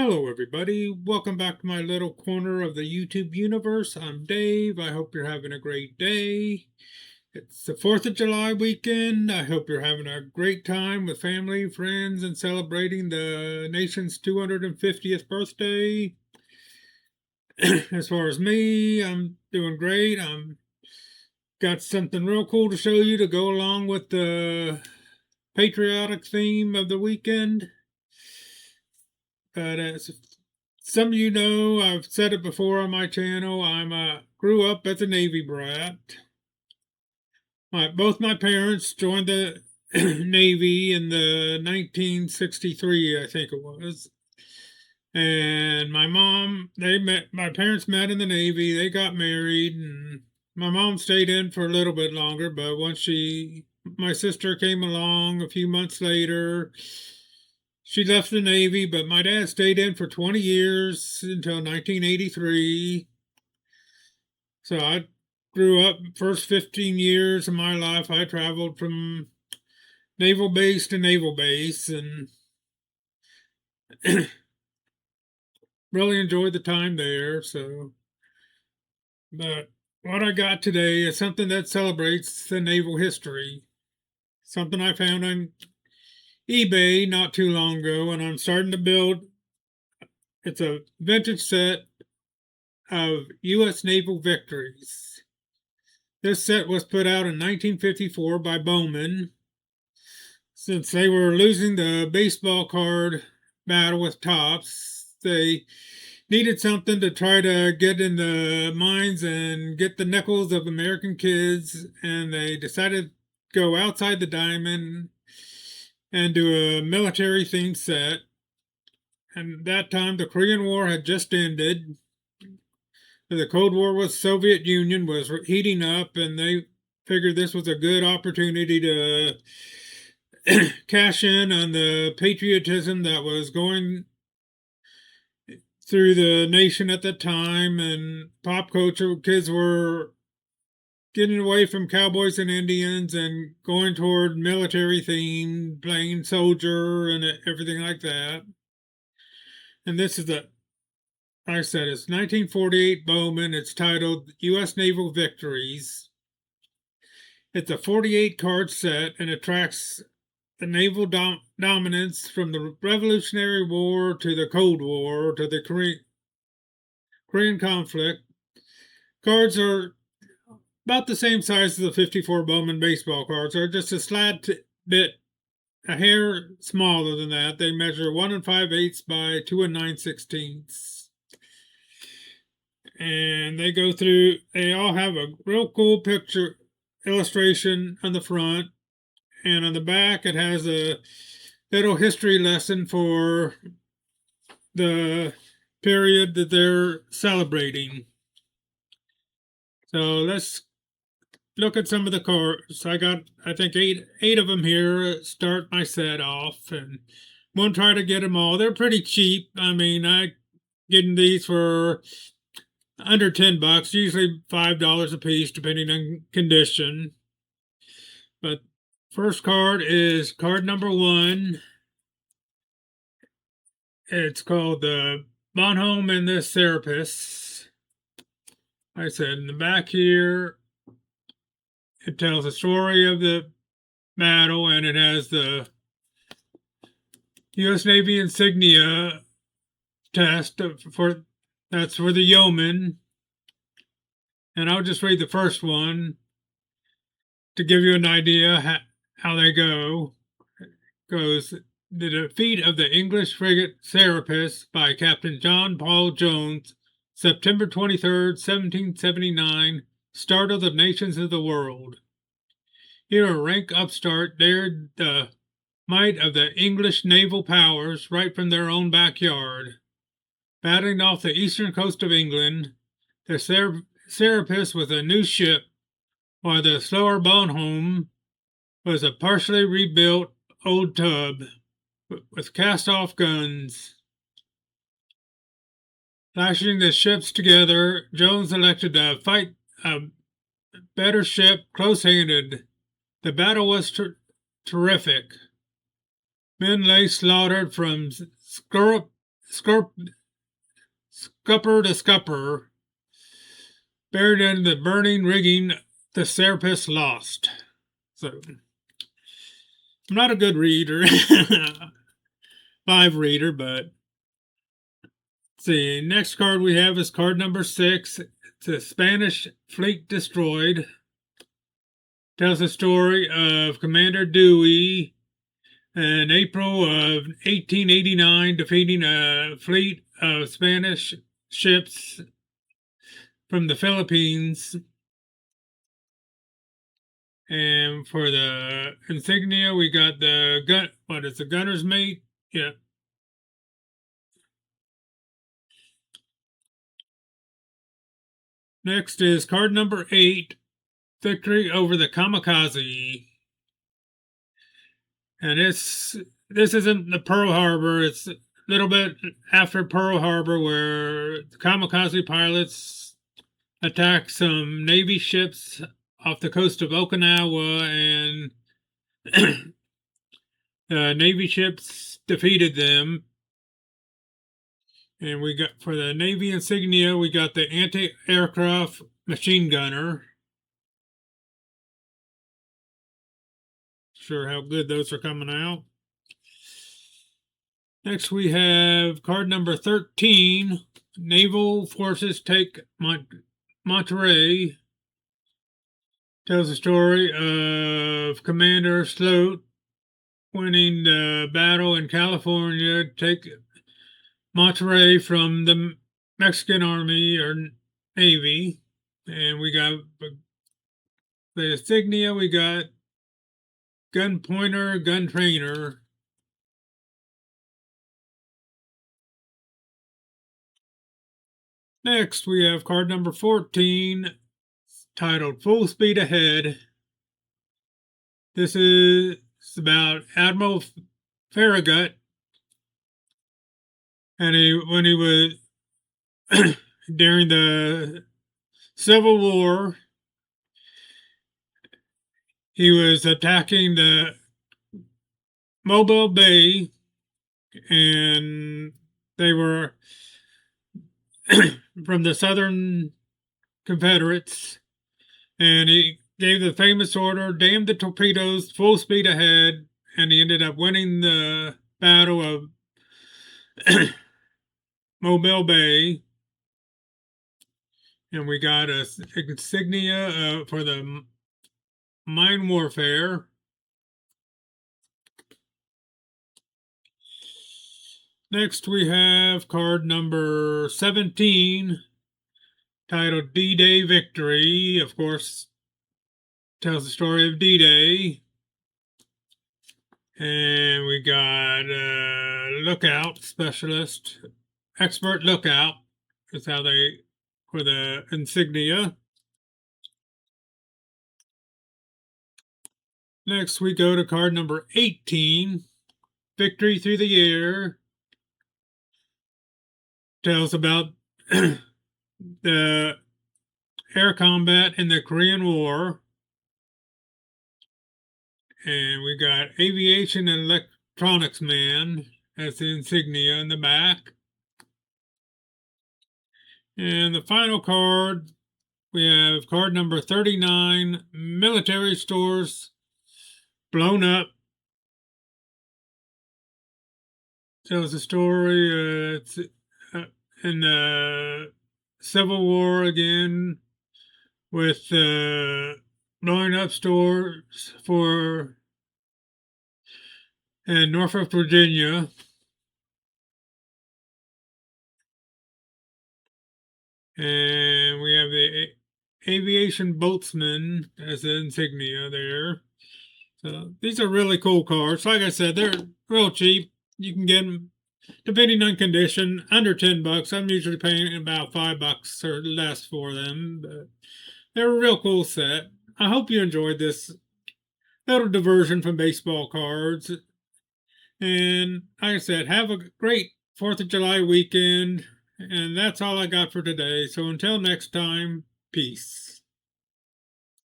Hello, everybody. Welcome back to my little corner of the YouTube universe. I'm Dave. I hope you're having a great day. It's the 4th of July weekend. I hope you're having a great time with family, friends, and celebrating the nation's 250th birthday. As far as me, I'm doing great. I'm got something real cool to show you to go along with the patriotic theme of the weekend. But as some of you know, I've said it before on my channel, grew up as a Navy brat. Both my parents joined the Navy in the 1963, I think it was. And my parents met in the Navy, they got married, and my mom stayed in for a little bit longer, but my sister came along a few months later. She left the Navy, but my dad stayed in for 20 years until 1983. So I grew up, first 15 years of my life, I traveled from naval base to naval base and really enjoyed the time there. But what I got today is something that celebrates the naval history. Something I found on eBay not too long ago, and I'm starting to build. It's a vintage set of US Naval Victories. This set was put out in 1954 by Bowman. Since they were losing the baseball card battle with Topps, they needed something to try to get in the minds and get the nickels of American kids, and they decided to go outside the diamond and do a military themed set. And that time the Korean War had just ended. The Cold War with the Soviet Union was heating up, and they figured this was a good opportunity to cash in on the patriotism that was going through the nation at the time, and pop culture. Kids were getting away from cowboys and Indians and going toward military theme, playing soldier and everything like that. And this is like I said, it's 1948 Bowman. It's titled U.S. Naval Victories. It's a 48 card set and it tracks the naval dominance from the Revolutionary War to the Cold War to the Korean conflict. Cards are about the same size as the 54 Bowman baseball cards. They're just a hair smaller than that. They measure 1 5/8 by 2 9/16. And they all have a real cool picture illustration on the front. And on the back, it has a little history lesson for the period that they're celebrating. So let's look at some of the cards. I got, I think, eight of them here. Start my set off, and won't try to get them all. They're pretty cheap. I mean, I getting these for under $10, usually $5 a piece, depending on condition. But first card is card number 1. It's called the Bonhomme and the Serapis. Like I said, in the back here, it tells the story of the battle, and it has the U.S. Navy insignia test that's for the yeoman. And I'll just read the first one to give you an idea how they go. It goes, the defeat of the English frigate Serapis by Captain John Paul Jones, September 23rd, 1779, startled the nations of the world. Here a rank upstart dared the might of the English naval powers right from their own backyard. Battling off the eastern coast of England, the Serapis was a new ship, while the slower Bonhomme was a partially rebuilt old tub with cast-off guns. Lashing the ships together, Jones elected to fight a better ship close-handed. The battle was terrific. Men lay slaughtered from scupper to scupper, buried in the burning rigging, the Serapis lost. So, I'm not a good reader, live reader, but let's see. Next card we have is card number 6. It's a Spanish fleet destroyed. Tells the story of Commander Dewey in April of 1889 defeating a fleet of Spanish ships from the Philippines. And for the insignia, we got the gun. What is the gunner's mate? Yeah. Next is card number 8, Victory over the Kamikaze. And this isn't the Pearl Harbor. It's a little bit after Pearl Harbor, where the kamikaze pilots attacked some Navy ships off the coast of Okinawa, and the Navy ships defeated them. And we got, for the Navy insignia, we got the anti-aircraft machine gunner. Sure how good those are coming out. Next, we have card number 13. Naval forces take Monterey. Tells the story of Commander Sloat winning the battle in California to take Monterey from the Mexican Army or Navy. And we got the insignia, we got gun pointer, gun trainer. Next, we have card number 14, titled Full Speed Ahead. This is about Admiral Farragut, and when he was during the Civil War, he was attacking the Mobile Bay, and they were from the Southern Confederates, and he gave the famous order, damn the torpedoes, full speed ahead, and he ended up winning the Battle of Mobile Bay. And we got a insignia for the mine warfare. Next, we have card number 17, titled D-Day Victory. Of course, tells the story of D-Day. And we got lookout specialist, expert lookout is how they, for the insignia. Next, we go to card number 18, Victory Through the Air. Tells about the air combat in the Korean War. And we got Aviation and Electronics Man as the insignia in the back. And the final card, we have card number 39, Military Stores Blown Up. Tells the story it's in the Civil War again, with blowing up stores for in Norfolk, Virginia. And we have the Aviation Boatsman as the insignia there. So these are really cool cards. Like I said, they're real cheap. You can get them, depending on condition, under $10. I'm usually paying about $5 or less for them, but they're a real cool set. I hope you enjoyed this little diversion from baseball cards. And like I said, have a great 4th of July weekend. And that's all I got for today. So until next time, peace.